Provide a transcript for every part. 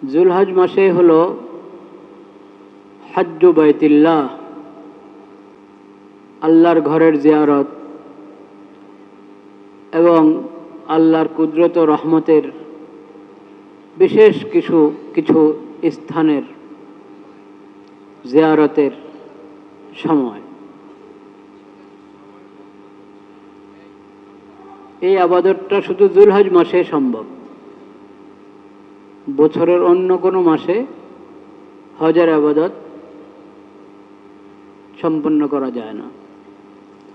জুলহজ মাসে হলো হজ্জ বাইতুল্লাহ, আল্লাহর ঘরের জিয়ারত এবং আল্লাহর কুদরত ও রহমতের বিশেষ কিছু কিছু স্থানের জিয়ারতের সময়। এই আবাদতটা শুধু জুলহজ মাসে সম্ভব, বছরের অন্য কোনো মাসে হজের আবাদত সম্পন্ন করা যায় না।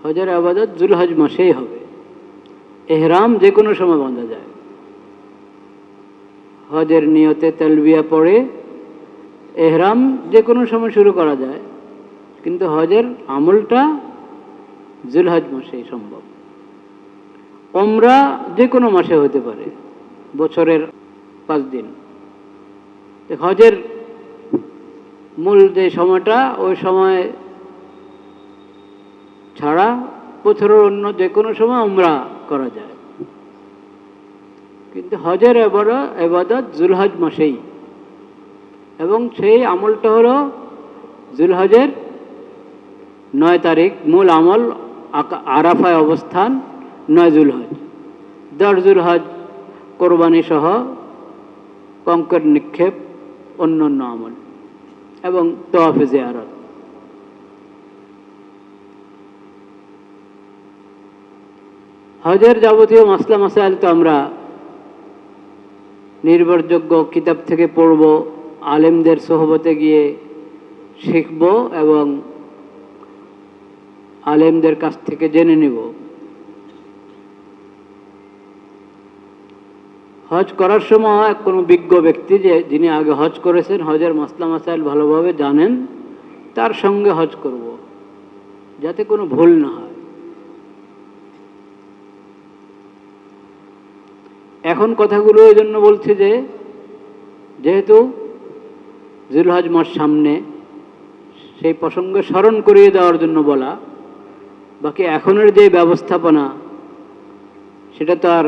হজের আবাদত জুলহজ মাসেই হবে। এহরাম যে কোনো সময় বাঁধা যায়, হজের নিয়তে তালবিয়া পড়ে এহরাম যে কোনো সময় শুরু করা যায়, কিন্তু হজের আমলটা জুলহজ মাসেই সম্ভব। উমরা যে কোনো মাসে হতে পারে, বছরের 5 দিন। হজের মূল যে সময়টা, ওই সময় ছাড়া বছরের অন্য যে কোনো সময় উমরা করা যায়, কিন্তু হজের এবাদত জুলহজ মাসেই, এবং সেই আমলটা হলো জুলহজের 9 তারিখ। মূল আমল আরাফায় অবস্থান 9 জুলহজ। 10 জুলহজ কোরবানি সহ কঙ্কর নিক্ষেপ, অন্যান্য আমল এবং তওয়াফে জিয়ারত। হজের যাবতীয় মাসলা মাসাইল তো আমরা নির্ভরযোগ্য কিতাব থেকে পড়ব, আলেমদের সোহবতে গিয়ে শিখব এবং আলেমদের কাছ থেকে জেনে নিব। হজ করার সময় কোনো বিজ্ঞ ব্যক্তি, যিনি আগে হজ করেছেন, হজের মাসলা মাসাইল ভালোভাবে জানেন, তার সঙ্গে হজ করব, যাতে কোনো ভুল না হয়। এখন কথাগুলো এই জন্য বলছি যে, যেহেতু জুলহজ মাস সামনে, সেই প্রসঙ্গে স্মরণ করিয়ে দেওয়ার জন্য বলা। বাকি এখনের যে ব্যবস্থাপনা, সেটা তো আর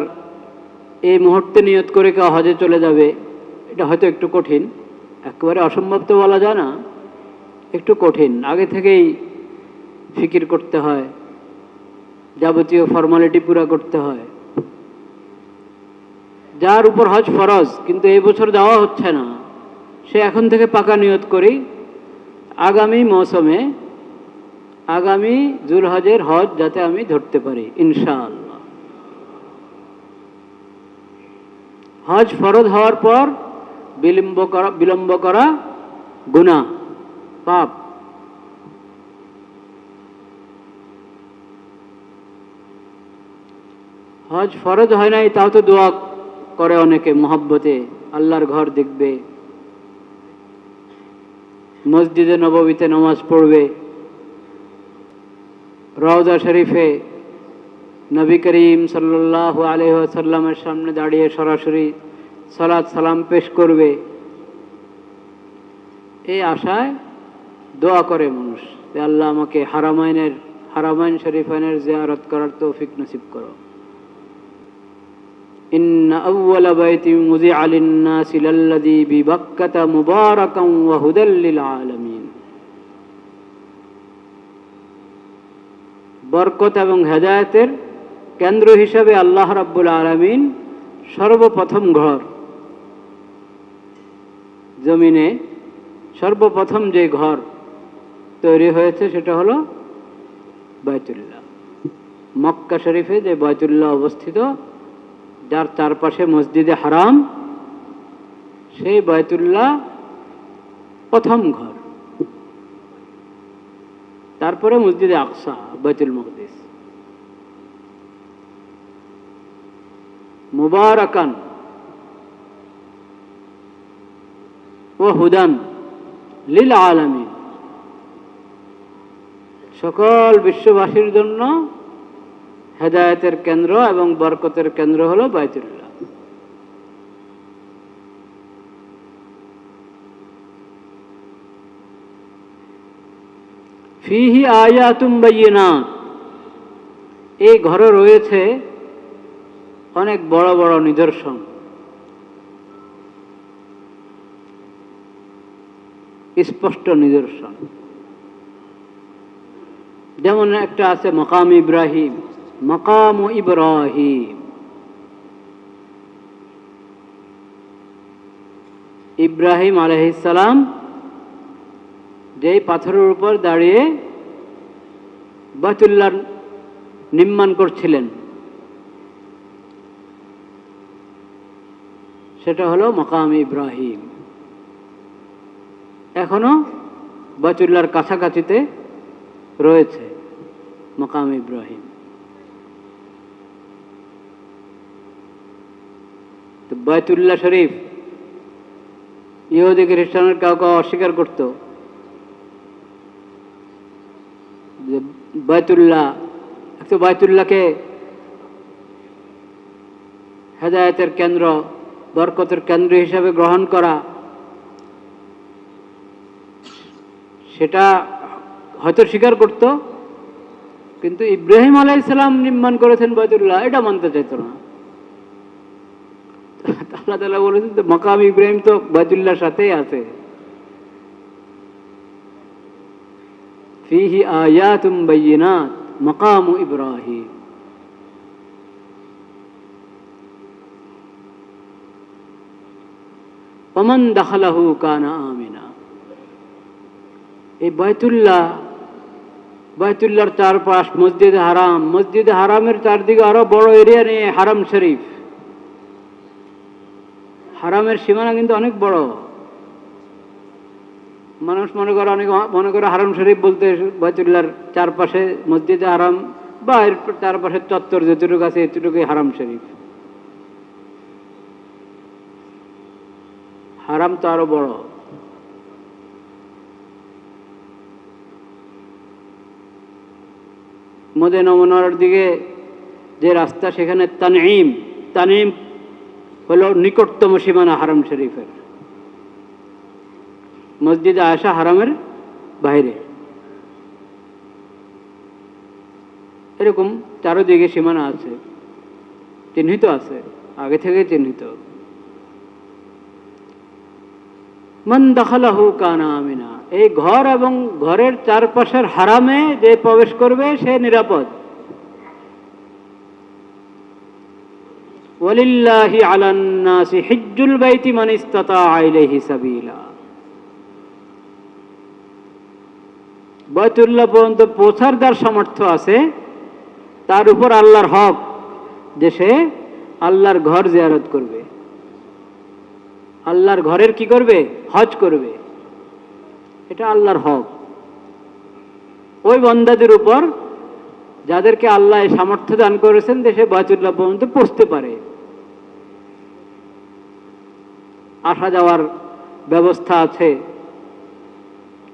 এই মুহূর্তে নিয়ত করে কেউ হজে চলে যাবে, এটা হয়তো একটু কঠিন। একেবারে অসম্ভব তো বলা যায় না, একটু কঠিন। আগে থেকেই ফিকির করতে হয়, যাবতীয় ফর্মালিটি পুরা করতে হয়। যার উপর হজ ফরজ কিন্তু এই বছর যাওয়া হচ্ছে না, সে এখন থেকে পাকা নিয়ত করি আগামী মৌসুমে, আগামী জুলহজের হজ যাতে আমি ধরতে পারি ইনশাআল্লাহ। হজ ফরজ হওয়ার পর বিলম্ব করা গুনাহ, পাপ। হজ ফরজ হয় নাই, তাও তো দোয়া করে অনেকে মহব্বতে, আল্লাহর ঘর দেখবে, মসজিদে নববীতে নামাজ পড়বে, রওজা শরীফে নবী করিম সাল্লাল্লাহু আলাইহি ওয়াসাল্লামের সামনে দাঁড়িয়ে সরাসরি সালাত সালাম পেশ করবে, এই আশায় দোয়া করে মানুষ যে আল্লাহ আমাকে হারামাইন শরীফাইনের জিয়ারত করার তৌফিক নসিব করো। ইন্না আউওয়ালা বাইতিন মুযিআ লিন-নাসি লাল্লাযী বিবাক্কাতা মুবারাকান ওয়া হুদাল লিল আলামিন। বরকত এবং হেদায়েতের কেন্দ্র হিসাবে আল্লাহ রাব্বুল আলামিন সর্বপ্রথম ঘর, জমিনে সর্বপ্রথম যে ঘর তৈরি হয়েছে সেটা হলো বাইতুল্লাহ। মক্কা শরীফে যে বাইতুল্লাহ অবস্থিত, যার চারপাশে মসজিদে হারাম, সেই বাইতুল্লাহ প্রথম ঘর। তারপরে মসজিদে আকসা, বাইতুল মুকদ্দিস। মুবারাকান ওয়া হুদান লিল আলামিন, সকল বিশ্ববাসীর জন্য হেদায়েতের কেন্দ্র এবং বরকতের কেন্দ্র হলো বাইতুল্লাহ। ফিহি আয়াতুম বাইয়িনাত, এই ঘরে রয়েছে অনেক বড় বড় নিদর্শন। স্পষ্ট নিদর্শন। যেমন একটা আছে মাকাম ইব্রাহিম, মাকাম ইব্রাহিম। ইব্রাহিম আলাইহিস সালাম যেই পাথরের উপর দাঁড়িয়ে বাইতুল্লাহ নির্মাণ করছিলেন, সেটা হলো মাকাম ইব্রাহিম। এখনো বাইতুল্লাহর কাছাকাছিতে রয়েছে মাকাম ইব্রাহিম। তো বাইতুল্লাহ শরীফ ইহুদি খ্রিস্টানের কাউকে অস্বীকার করত যে বাইতুল্লাহকে হেদায়েতের কেন্দ্র, বরকতের কেন্দ্র হিসাবে গ্রহণ করা, সেটা হয়তো স্বীকার করত, কিন্তু ইব্রাহিম আলাইহিস সালাম নির্মাণ করেছেন বাইতুল্লাহ, এটা মানতে চাইত না। আল্লাহ তাআলা বলেছেন যে মাকাম ইব্রাহিম তো বাইতুল্লাহর সাথেই আছে। ফীহি আয়াতুম বাইয়িনাত মাকাম ইব্রাহিম। ওমান দাখালাহু কানা আমিনা। এই বাইতুল্লাহর চারপাশ মসজিদে হারাম, মসজিদে হারামের চারদিকে আরো বড় এরিয়া নিয়ে হারাম শরীফ। হারামের সীমানা কিন্তু অনেক বড়। মানুষ মনে করে হারাম শরীফ বলতে বাইতুল্লাহর চারপাশে মসজিদে হারাম বা এর চারপাশের চত্বর যেটুকু আছে এতটুকুই হারাম শরীফ। হারাম তো আরো বড়। মদিনা মুনাওয়ারার দিকে যে রাস্তা, সেখানে তানঈম হলো নিকটতম সীমানা হারাম শরীফের। মসজিদে আয়েশা হারামের বাইরে। এরকম চারদিকে সীমানা আছে, চিহ্নিত আছে, আগে থেকে চিহ্নিত। মান দাখালাহু কানা আমিনা। এই ঘর এবং ঘরের চারপাশের হারামে যে প্রবেশ করবে সে নিরাপদ। ওয়ালিল্লাহি আলান নাসি হিজ্জুল বাইতি মান ইসতাতা ইলাইহি সাবিলা। বাইতুল্লাহ পর্যন্ত পৌঁছার যার সামর্থ্য আছে, তার উপর আল্লাহর হক যে সে আল্লাহর ঘর জিয়ারত করবে, আল্লাহর ঘরের কি করবে? হজ করবে। এটা আল্লাহর হক। ওই বান্দাদের উপর যাদেরকে আল্লাহ সামর্থ্য দান করেছেন যে সে বাইতুল্লাহ পর্যন্ত পৌঁছতে পারে, আসা যাওয়ার ব্যবস্থা আছে,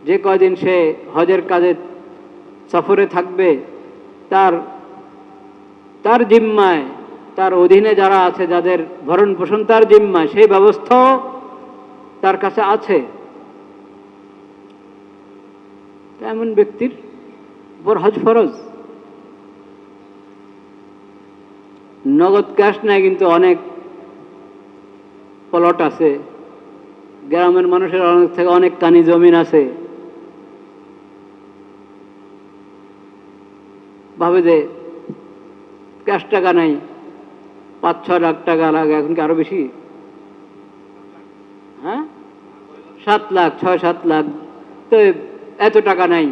যে কয়দিন সে হজের কাজে সফরে থাকবে তার জিম্মায়, তার অধীনে যারা আছে, যাদের ভরণ পোষণ তার জিম্মায়, সেই ব্যবস্থাও তার কাছে আছে। এমন ব্যক্তির উপর হজ ফরজ। নগদ ক্যাশ নেয়, কিন্তু অনেক প্লট আছে, গ্রামের মানুষের অনেক থেকে অনেক কানি জমিন আছে, ভাবে যে ক্যাশ টাকা নাই, 5-6 লাখ টাকা লাগে, এখন কি আরো বেশি? হ্যাঁ, 7 লাখ, 6-7 লাখ, তো এত টাকা নাই,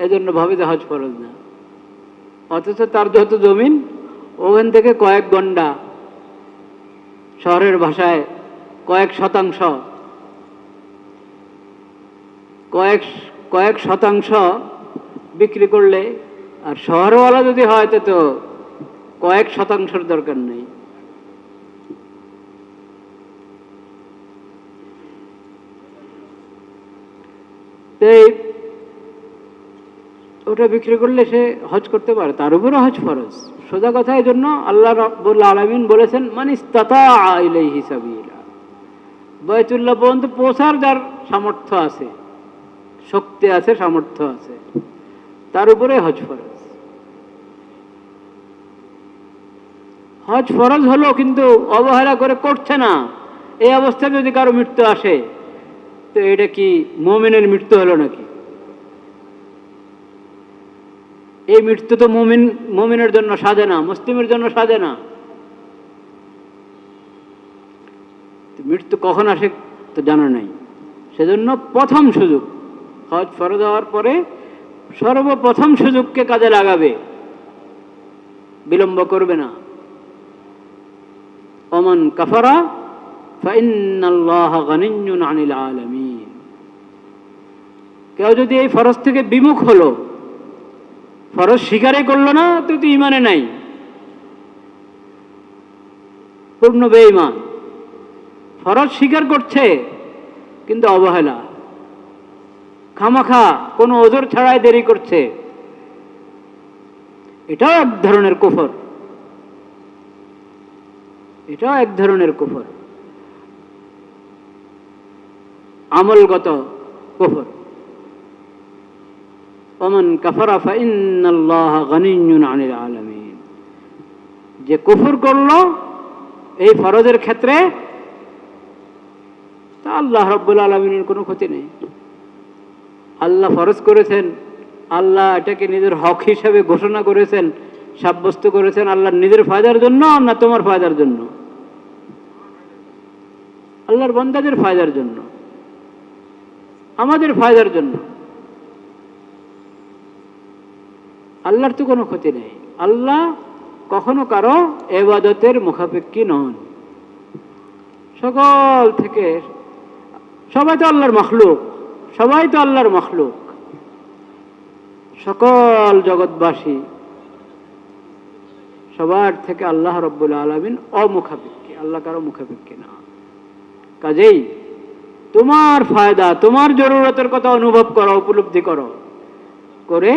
এজন্য ভাবে যে হজ ফরজ না। অথচ তার যত জমিন, ওখান থেকে কয়েক গন্ডা, শহরের ভাষায় কয়েক শতাংশ, কয়েক শতাংশ বিক্রি করলে, আর শহরওয়ালা যদি হয় তো কয়েক শতাংশের দরকার নেই। ওটা বিক্রি করলে সে হজ করতে পারে, তার উপরে হজ ফরজ। সোজা কথা, এই জন্য আল্লাহ রাব্বুল আলামিন বলেছেন মান ইসতাতা ইলাইহি সাবিলা। বাইতুল্লাহ পর্যন্ত পৌঁছার যার সামর্থ্য আছে, শক্তি আছে, সামর্থ্য আছে, তার উপরে হজ ফরজ। হজ ফরজ হলো, কিন্তু অবহেলা করে করছে না। এই অবস্থায় যদি কারো মৃত্যু আসে, তো এটা কি মুমিনের মৃত্যু হলো নাকি? এই মৃত্যু তো মুমিনের জন্য সাজে না, মুসলিমের জন্য সাজে না। মৃত্যু কখন আসে তো জানা নাই। সেজন্য প্রথম সুযোগ, হজ ফরজ হওয়ার পরে সর্বপ্রথম সুযোগকে কাজে লাগাবে, বিলম্ব করবে না। ওমান কাফারা ফাইন্নাল্লাহা গানিয়্যুন আনিল আলামিন। কেউ যদি এই ফরজ থেকে বিমুখ হলো, ফরজ স্বীকারই করলো না, তো ঈমানে নাই, পূর্ণ বেঈমান। ফরজ স্বীকার করছে কিন্তু অবহেলা, খামাখা কোনো ওজর ছাড়াই দেরি করছে, এটাও এক ধরনের কুফর, এটাও এক ধরনের কুফর, আমলগত কুফর। ওমান কাফারা ফাইন্নাল্লাহা গানিয়্যুন আনিল আলামিন। যে কুফর করলো এই ফরজের ক্ষেত্রে, তা আল্লাহ রাব্বুল আলামিনের কোনো ক্ষতি নেই। আল্লাহ ফরজ করেছেন, আল্লাহ এটাকে নিজের হক হিসাবে ঘোষণা করেছেন, সাব্যস্ত করেছেন আল্লাহর নিজের ফায়দার জন্য না তোমার ফায়দার জন্য? আল্লাহর বান্দাদের ফায়দার জন্য, আমাদের ফায়দার জন্য। আল্লাহর তো কোনো ক্ষতি নেই। আল্লাহ কখনো কারো ইবাদতের মুখাপেক্ষী নন। সকল থেকে সবাই তো আল্লাহর মাখলুক, সবাই তো আল্লাহর মাখলুক, সকল জগৎবাসী সবার থেকে আল্লাহ রাব্বুল আলামিন অমুখাপেক্ষী, আল্লাহ কারো মুখাপেক্ষী না। কাজেই তোমার ফায়দা, তোমার জরুরতের কথা অনুভব করো, উপলব্ধি করো, করে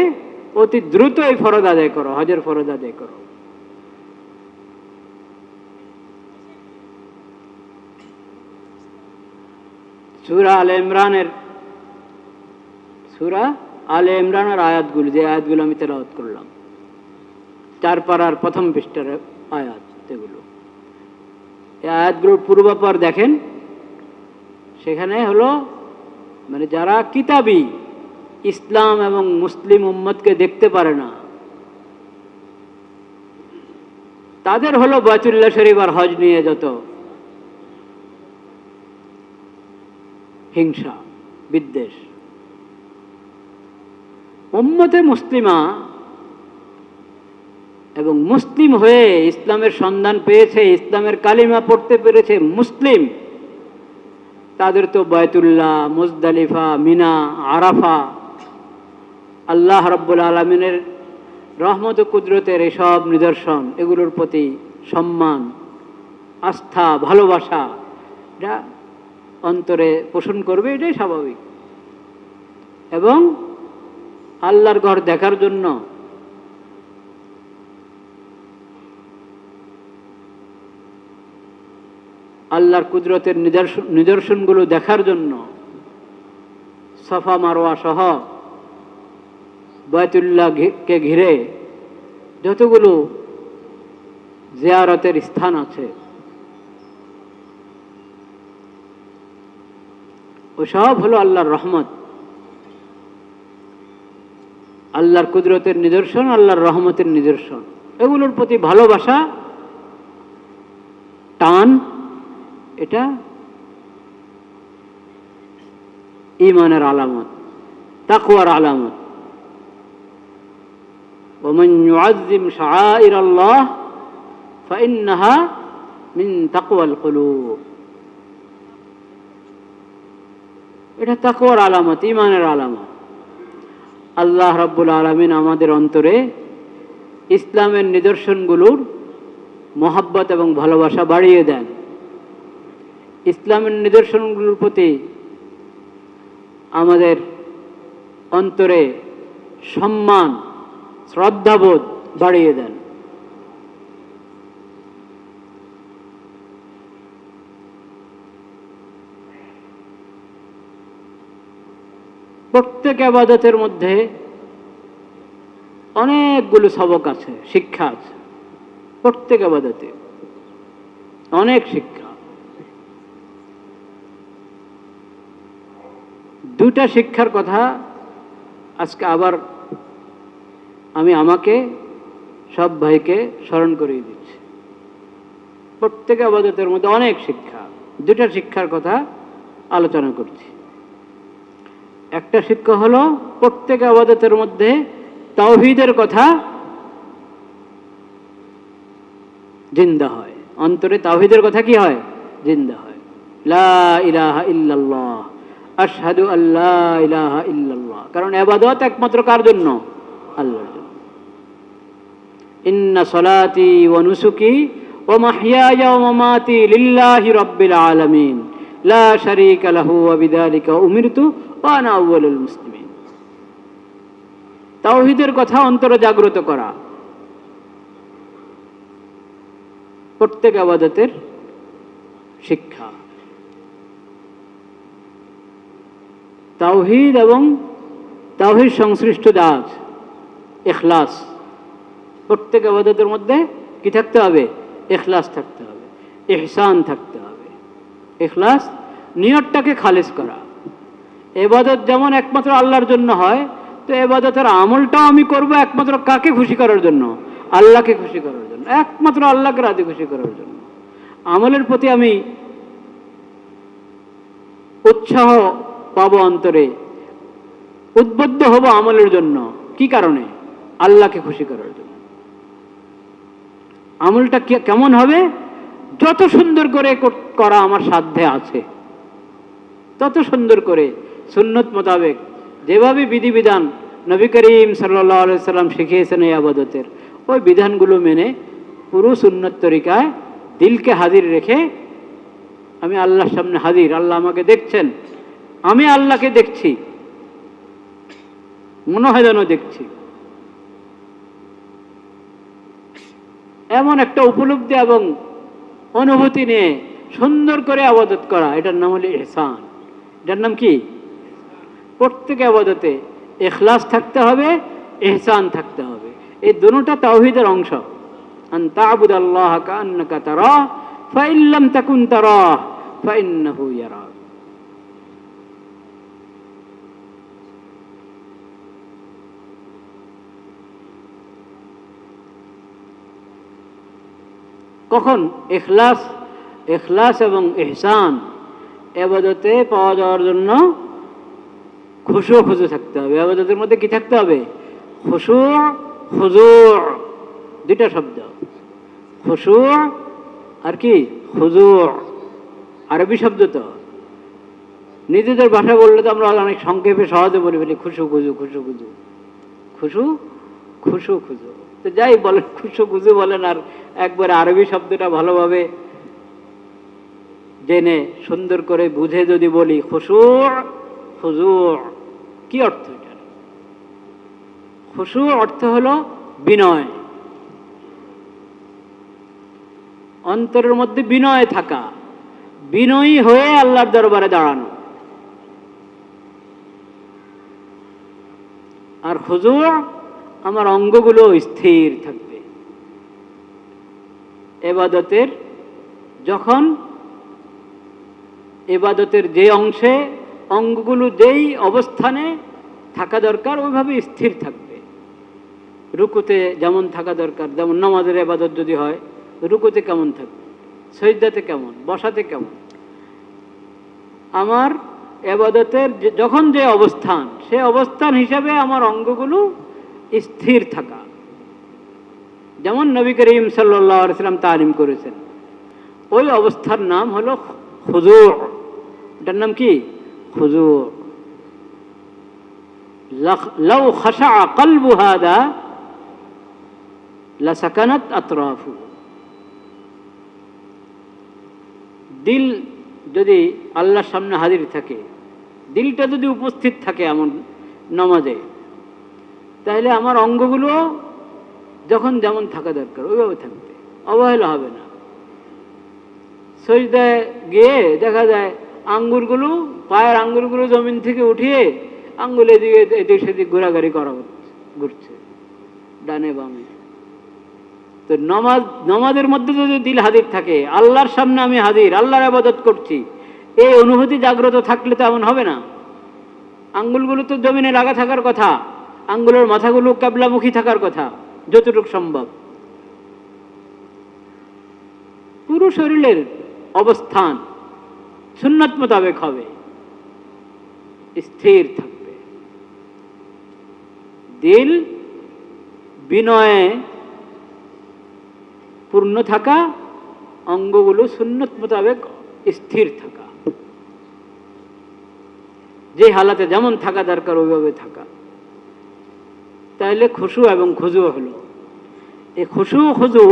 অতি দ্রুত এই ফরজ আদায় করো, হজের ফরজ আদায় করো। সূরা আলে ইমরানের আয়াতগুলো, যে আয়াতগুলো আমি তেলাওয়াত করলাম, 4 পারার প্রথম পৃষ্ঠার আয়াত, এগুলো এই আয়াতগুলোর পূর্বাপর দেখেন। সেখানে হলো মানে যারা কিতাবী ইসলাম এবং মুসলিম উম্মতকে দেখতে পারে না, তাদের হলো বাইতুল্লাহ শরীফ আর হজ নিয়ে যত হিংসা বিদ্বেষ। উম্মতে মুসলিমা এবং মুসলিম হয়ে ইসলামের সন্ধান পেয়েছে, ইসলামের কালিমা পড়তে পেরেছে মুসলিম, তাদের তো বাইতুল্লাহ, মুজদালিফা, মিনা, আরাফা, আল্লাহ রাব্বুল আলামিনের রহমত ও কুদরতের এসব নিদর্শন, এগুলোর প্রতি সম্মান, আস্থা, ভালোবাসা এটা অন্তরে পোষণ করবে, এটাই স্বাভাবিক। এবং আল্লাহর ঘর দেখার জন্য আল্লাহর কুদরতের নিদর্শনগুলো দেখার জন্য সাফা মারওয়া সহ বাইতুল্লাহকে ঘিরে যতগুলো জিয়ারতের স্থান আছে, ওসব হলো আল্লাহর রহমত, আল্লাহর কুদরতের নিদর্শন, আল্লাহর রহমতের নিদর্শন। এগুলোর প্রতি ভালোবাসা, টান, এটা ঈমানের আলামত, তাকওয়ার আলামত। ওমান ইউআযযিম শাআইরাল্লাহ ফাইন্নাহা মিন তাকওয়াল কুলুব। এটা তাকওয়ার আলামত, ঈমানের আলামত। আল্লাহ রাব্বুল আলামিন আমাদের অন্তরে ইসলামের নিদর্শনগুলোর মহব্বত এবং ভালোবাসা বাড়িয়ে দেন। ইসলামের নিদর্শনগুলোর প্রতি আমাদের অন্তরে সম্মান, শ্রদ্ধাবোধ বাড়িয়ে দেন। প্রত্যেক ইবাদতের মধ্যে অনেকগুলো সবক আছে, শিক্ষা আছে। প্রত্যেক ইবাদতে অনেক শিক্ষা। দুটা শিক্ষার কথা আজকে আবার আমি আমাকে সব ভাইকে স্মরণ করিয়ে দিচ্ছি। প্রত্যেক ইবাদতের মধ্যে অনেক শিক্ষা, দুটা শিক্ষার কথা আলোচনা করছি। একটা শিক্ষা হলো প্রত্যেক ইবাদতের মধ্যে তাওহীদের কথা জিন্দা হয়, অন্তরে তাওহীদের কথা কি হয়? জিন্দা হয়। লা ইলাহা ইল্লাল্লাহ, আশহাদু আল্লা ইলাহা ইল্লাল্লাহ। কারণ ইবাদত একমাত্র কার জন্য? আল্লাহর জন্য। ইন্না সলাতি ওয়া নুসুকি ওয়া মাহইয়ায়া ওয়া মামাতি লিল্লাহি রাব্বিল আলামিন লা শারীকা লাহু ওয়া বিযালিকা উমিরতু ওয়া আনা আউয়ালুল মুসলিমিন। তাওহীদের কথা অন্তরে জাগ্রত করা প্রত্যেক ইবাদতের শিক্ষা। তাওহীদ এবং তাওহীদ সংশ্লিষ্ট কাজ, ইখলাস। প্রত্যেক ইবাদতের মধ্যে কি থাকতে হবে? ইখলাস থাকতে হবে, ইহসান থাকতে হবে। ইখলাস, নিয়তটাকে খালিস করা। ইবাদত যেমন একমাত্র আল্লাহর জন্য হয়, তো ইবাদতের আমলটাও আমি করব একমাত্র কাকে খুশি করার জন্য? আল্লাহকে খুশি করার জন্য, একমাত্র আল্লাহকে রাজি খুশি করার জন্য। আমলের প্রতি আমি উৎসাহ পাবো, অন্তরে উদ্বুদ্ধ হব আমলের জন্য। কি কারণে? আল্লাহকে খুশি করার জন্য। আমলটা কেমন হবে? যত সুন্দর করে করা আমার সাধ্যে আছে তত সুন্দর করে, সুন্নত মোতাবেক, যেভাবে বিধিবিধান নবী করিম সাল্লাল্লাহু আলাইহি সাল্লাম শিখিয়েছেন এই ইবাদতের, ওই বিধানগুলো মেনে পুরো সুন্নত তরিকায় দিলকে হাজির রেখে আমি আল্লাহর সামনে হাজির। আল্লাহ আমাকে দেখছেন, আমি আল্লাহকে দেখছি, মনে হয় যেন দেখছি। এমন একটা উপলব্ধি এবং অনুভূতি নিয়ে সুন্দর করে ইবাদত করা, এটার নাম হলো ইহসান। এটার নাম কি? প্রত্যেক ইবাদতে ইখলাস থাকতে হবে, ইহসান থাকতে হবে। এই দুটোটা তাওহীদের অংশ। আন তা'বুদাল্লাহ কাআন্নাকা তারাহ ফাইন লাম তাকুন তারাহ ফাইন্নাহু ইয়ারাক। কখন ইখলাস, ইখলাস এবং ইহসান ইবাদতে পাওয়া যাওয়ার জন্য খুশু খুজু থাকতে হবে। ইবাদতের মধ্যে কি থাকতে হবে? খুশু খুজু, দুইটা শব্দ, খুশু আর কি খুজু। আরবি শব্দ তো, নিজেদের ভাষা বললে তো আমরা অনেক সংক্ষেপে সহজে বলে ফেলি খুশু খুজু, খুশু খুজু, খুশু খুশু খুজু। তো যাই বলেন, খুশু খুজু বলেন, আর একবার আরবি শব্দটা ভালোভাবে জেনে সুন্দর করে বুঝে যদি বলি খুশু খুজু, কি অর্থ এটার? খুশু অর্থ হলো বিনয়, অন্তরের মধ্যে বিনয় থাকা, বিনয়ী হয়ে আল্লাহর দরবারে দাঁড়ানো। আর খুজু, আমার অঙ্গগুলো স্থির থাকবে। ইবাদতের যখন ইবাদতের যে অংশে অঙ্গগুলো যেই অবস্থানে থাকা দরকার ওইভাবে স্থির থাকবে। রুকুতে যেমন থাকা দরকার, যেমন নামাজের ইবাদত যদি হয়, রুকুতে কেমন থাকবে, সিজদাতে কেমন, বসাতে কেমন, আমার ইবাদতের যখন যে অবস্থান, সে অবস্থান হিসাবে আমার অঙ্গগুলো স্থির থাকা, যেমন নবী করিম সাল্লাল্লাহু আলাইহি ওয়াসাল্লাম তালিম করেছেন। ওই অবস্থার নাম হলো খুজু। এটার নাম কি? খুজু। লাউ খাশা কলবু হাদা লাসাকানাত আতরাফু। দিল যদি আল্লাহর সামনে হাজির থাকে, দিলটা যদি উপস্থিত থাকে এমন নামাজে, তাহলে আমার অঙ্গগুলো যখন যেমন থাকা দরকার ওইভাবে থাকবে, অবহেলা হবে না। সিজদায় গিয়ে দেখা যায় আঙ্গুরগুলো, পায়ের আঙ্গুরগুলো জমিন থেকে উঠিয়ে আঙ্গুল এদিকে এদিক সেদিক ঘোরাঘুরি করা ঘুরছে ডানে বামে। তো নামাজের মধ্যে যদি দিল হাজির থাকে, আল্লাহর সামনে আমি হাজির, আল্লাহর ইবাদত করছি, এই অনুভূতি জাগ্রত থাকলে তো এমন হবে না। আঙ্গুলগুলো তো জমিনে লাগা থাকার কথা, আঙ্গুলের মাথাগুলো ক্যাবলামুখী থাকার কথা যতটুকু সম্ভব। পুরো শরীরের অবস্থান সুন্নাত মোতাবেক হবে, স্থির থাকবে। দিল বিনয়ে পূর্ণ থাকা, অঙ্গগুলো সুন্নত মোতাবেক স্থির থাকা, যে হালাতে যেমন থাকা দরকার ওইভাবে থাকা। তাইলে খুশু এবং খুজু হলো। এই খুশু খুজু,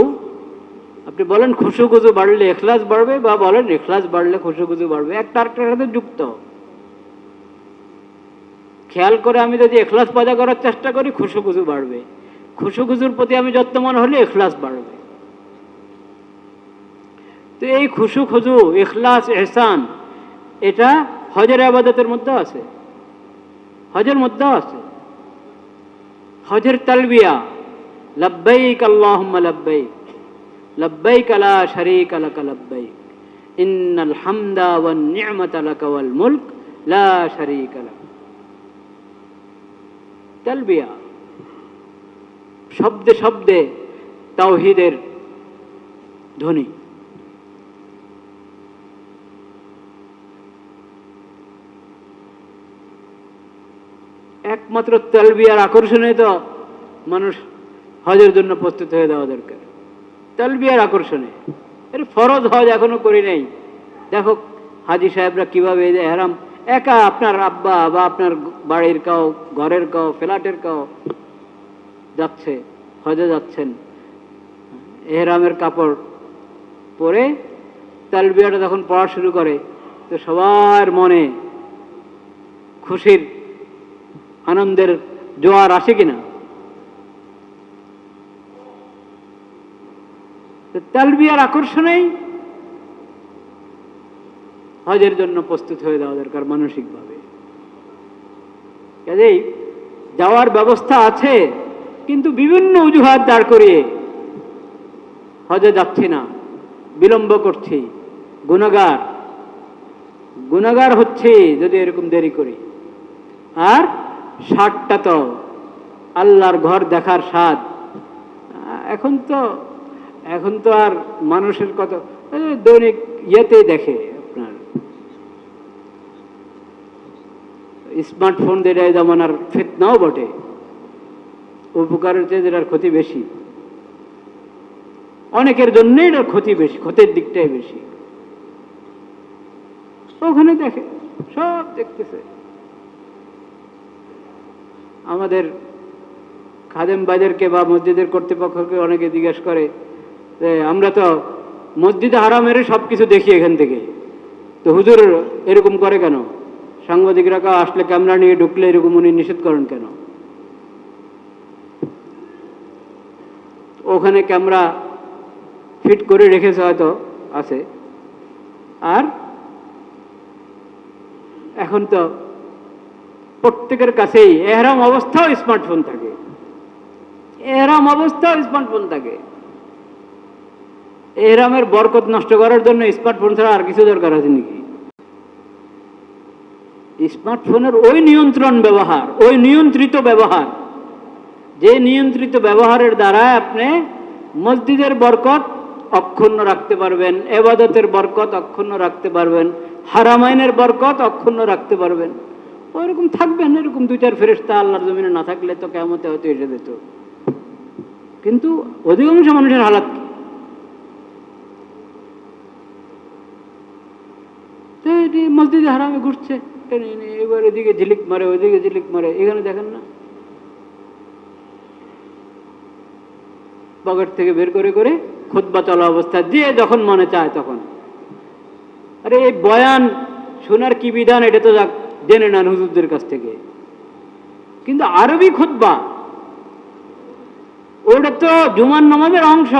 আপনি বলেন খুশু খুজু বাড়লে এখলাস বাড়বে, বা বলেন এখলাস বাড়লে খুশু খুজু বাড়বে, একটা আরেকটার সাথে যুক্ত। খেয়াল করে আমি যদি এখলাস পয়দা করার চেষ্টা করি, খুশু খুজু বাড়বে। খুশু খুজুর প্রতি আমি যত্নবান হলে এখলাস বাড়বে। তো এই খুশু খুজু, ইখলাস, ইহসান, এটা হজের আবাদতের মধ্যে আছে, হজের মধ্যেও আছে। হজের তালবিয়া, লব্বাইক আল্লাহুম্মা লব্বাইক, লব্বাইক লা শারীকা লাকা লব্বাইক, ইন্নাল হামদা ওয়ান নি'মাতা লাকা ওয়াল মুলক লা শারীকা লাক। তালবিয়া, শব্দে শব্দে তাওহীদের ধ্বনি। একমাত্র তালবিয়ার আকর্ষণে তো মানুষ হজের জন্য প্রস্তুত হয়ে দেওয়া দরকার। তালবিয়ার আকর্ষণে, এর ফরজ হজ এখনো করি নাই। দেখো হাজি সাহেবরা কিভাবে এই যে এহরাম, একা আপনার আব্বা বা আপনার বাড়ির কাউ, ঘরের কাউ, ফ্ল্যাটের কাউ যাচ্ছে, হজে যাচ্ছেন, এহরামের কাপড় পরে তালবিয়াটা যখন পড়া শুরু করে, তো সবার মনে খুশির আনন্দের জোয়ার আসে কিনা? তালবিয়ার আকর্ষণেই হজের জন্য প্রস্তুত হয়ে যাওয়া দরকার মানসিকভাবে। কাজেই যাওয়ার ব্যবস্থা আছে, কিন্তু বিভিন্ন অজুহাত দাঁড় করিয়ে হজে যাচ্ছি না, বিলম্ব করছি, গুনাহগার, গুনাহগার হচ্ছে যদি এরকম দেরি করি। আর স্বাদটা তো আল্লাহর ঘর দেখার স্বাদ, এখন তো আর মানুষের কত দৈনিক ইয়েতে দেখে, আপনার স্মার্টফোন দিয়ে জামানার ফিতনাও বটে, উপকারের চেয়ে এটার ক্ষতি বেশি। অনেকের জন্য এটার ক্ষতি বেশি, ক্ষতির দিকটাই বেশি। ওখানে দেখে, সব দেখতেছে। আমাদের খাদেম বাজারকে বা মসজিদের কর্তৃপক্ষকে অনেকে জিজ্ঞেস করে যে আমরা তো মসজিদে হারামের সব কিছু দেখি এখান থেকে, তো হুজুর এরকম করে কেন? সাংবাদিকরা আসলে ক্যামেরা নিয়ে ঢুকলে এরকম উনি নিষেধ করেন কেন? ওখানে ক্যামেরা ফিট করে রেখেছে, হয়তো আছে। আর এখন তো প্রত্যেকের কাছেই এহরাম অবস্থাও স্মার্টফোন থাকে, এহরাম অবস্থাও স্মার্টফোন থাকে। এহরামের বরকত নষ্ট করার জন্য স্মার্টফোন ছাড়া আর কিছু দরকার আছে নাকি? স্মার্টফোনের ওই নিয়ন্ত্রণ ব্যবহার, ওই নিয়ন্ত্রিত ব্যবহার, যে নিয়ন্ত্রিত ব্যবহারের দ্বারা আপনি মসজিদের বরকত অক্ষুণ্ণ রাখতে পারবেন, ইবাদতের বরকত অক্ষুণ্ণ রাখতে পারবেন, হারামাইনের বরকত অক্ষুণ্ণ রাখতে পারবেন। ওইরকম থাকবেন, এরকম দুই চার ফেরেশতা আল্লাহর জমিনে না থাকলে তো কিয়ামতে হয়তো এসে যেত। কিন্তু অধিকাংশ মানুষের হালাত কি? মসজিদে হারামে ঘুরছে, এবার এদিকে ঝিলিক মারে, ওইদিকে ঝিলিক মারে। এখানে দেখেন না, পকেট থেকে বের করে করে খুতবা চলা অবস্থা, যে যখন মনে চায় তখন। আরে এই বয়ান শোনার কি বিধান, এটা তো জেনে নেন হুজুরদের কাছ থেকে। কিন্তু আরবি খুতবা, ওটা তো জুমার নামাজের অংশ।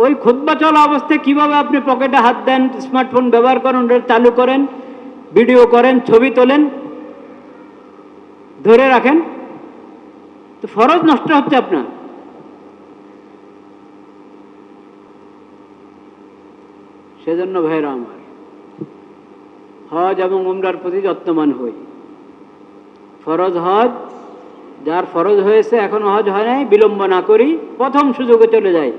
ওই খুতবা চলা অবস্থায় কিভাবে আপনি পকেটে হাত দেন, স্মার্টফোন ব্যবহার করেন, ওটা চালু করেন, ভিডিও করেন, ছবি তোলেন, ধরে রাখেন, তো ফরজ নষ্ট হচ্ছে আপনার। সেজন্য ভাইরা আমার, হজ এবং উমরার প্রতি যত্নবান হই। ফরজ হজ, যার ফরজ হয়েছে এখনো হজ হয় নাই, বিলম্ব না করি, প্রথম সুযোগে চলে যায়।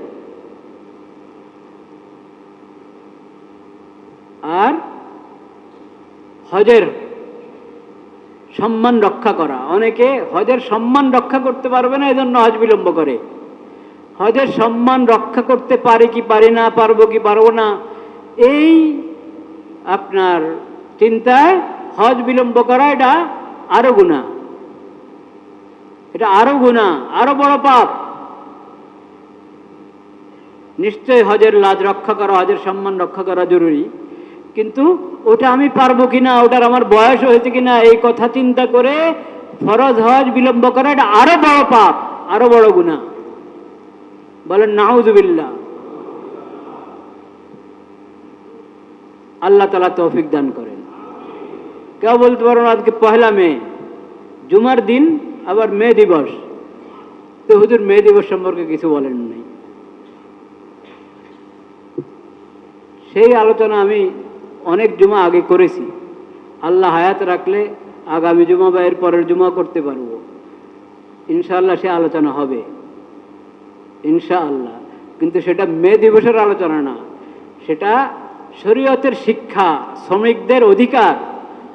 আর হজের সম্মান রক্ষা করা, অনেকে হজের সম্মান রক্ষা করতে পারবে না, এজন্য হজ বিলম্ব করে। হজের সম্মান রক্ষা করতে পারি কি পারি না, পারবো কি পারবো না, এই আপনার চিন্তায় হজ বিলম্ব করা, এটা আরো গুনাহ, এটা আরো গুনাহ, আরো বড় পাপ। নিশ্চয় হজের লাজ রক্ষা করা, হজের সম্মান রক্ষা করা জরুরি, কিন্তু ওটা আমি পারবো কিনা, ওটার আমার বয়স হয়েছে কিনা, এই কথা চিন্তা করে ফরজ হজ বিলম্ব করা, এটা আরো বড় পাপ, আরো বড় গুনাহ। বলেন নাউযুবিল্লাহ। আল্লাহ তাআলা তৌফিক দান করেন। কেউ বলতে পারো না আজকে পহেলা মে, জুমার দিন, আবার মে দিবস, তো হুজুর মে দিবস সম্পর্কে কিছু বলেন নাই। সেই আলোচনা আমি অনেক জুমা আগে করেছি, আল্লাহ হায়াত রাখলে আগামী জুমা বা এর পরের জুমা করতে পারবো ইনশাআল্লাহ, সে আলোচনা হবে ইনশাআল্লাহ। কিন্তু সেটা মে দিবসের আলোচনা না, সেটা শরীয়তের শিক্ষা, শ্রমিকদের অধিকার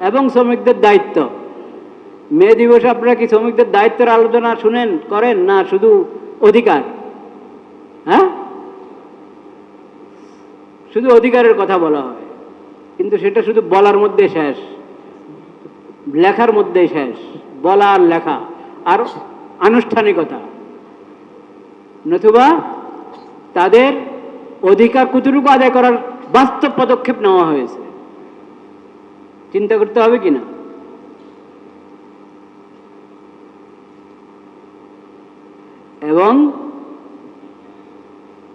এবং শ্রমিকদের দায়িত্ব। মে দিবসে আপনারা কি শ্রমিকদের দায়িত্বের আলোচনা শুনেন, করেন না শুধু অধিকার? হ্যাঁ, শুধু অধিকারের কথা বলা হয়, কিন্তু সেটা শুধু বলার মধ্যে শেষ, লেখার মধ্যে শেষ, বলা আর লেখা আর আনুষ্ঠানিকতা। নতুবা তাদের অধিকার কতটুকু আদায় করার বাস্তব পদক্ষেপ নেওয়া হয়েছে, চিন্তা করতে হবে কিনা। এবং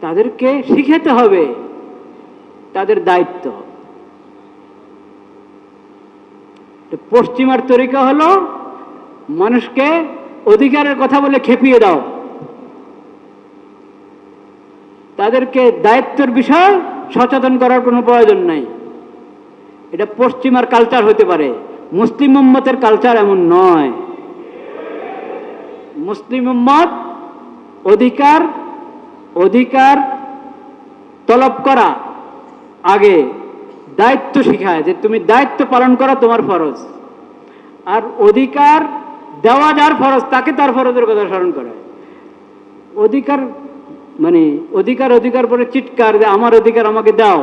তাদেরকে শিখাতে হবে তাদের দায়িত্ব। পশ্চিমার তরিকা হলো মানুষকে অধিকারের কথা বলে খেপিয়ে দাও, তাদেরকে দায়িত্বের বিষয় সচেতন করার কোনো প্রয়োজন নাই। এটা পশ্চিমার কালচার হতে পারে, মুসলিম উম্মতের কালচার এমন নয়। মুসলিম উম্মত অধিকার অধিকার তলব করা আগে দায়িত্ব শিখায়, যে তুমি দায়িত্ব পালন করা তোমার ফরজ, আর অধিকার দেওয়া যার ফরজ তাকে তার ফরজের কথা স্মরণ করে। অধিকার মানে অধিকার অধিকার পরে চিৎকার, যে আমার অধিকার আমাকে দাও,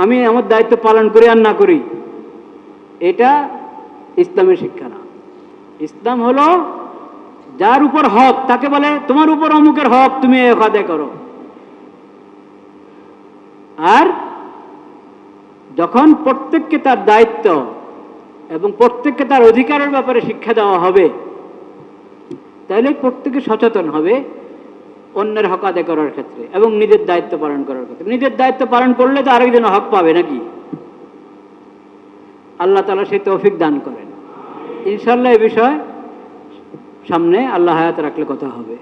আমি আমার দায়িত্ব পালন করি আর না করি, এটা ইসলামের শিক্ষা না। ইসলাম হলো যার উপর হক তাকে বলে তোমার উপর অমুকের হক, তুমি আদায় করো। আর যখন প্রত্যেককে তার দায়িত্ব এবং প্রত্যেককে তার অধিকারের ব্যাপারে শিক্ষা দেওয়া হবে, তাহলে প্রত্যেকে সচেতন হবে অন্যের হক আদায় করার ক্ষেত্রে এবং নিজের দায়িত্ব পালন করার ক্ষেত্রে। নিজের দায়িত্ব পালন করলে তো আরেকজন হক পাবে নাকি? আল্লাহ তাআলা সেই তৌফিক দান করেন। ইনশাআল্লাহ এ বিষয়ে সামনে আল্লাহ হায়াত রাখলে কথা হবে।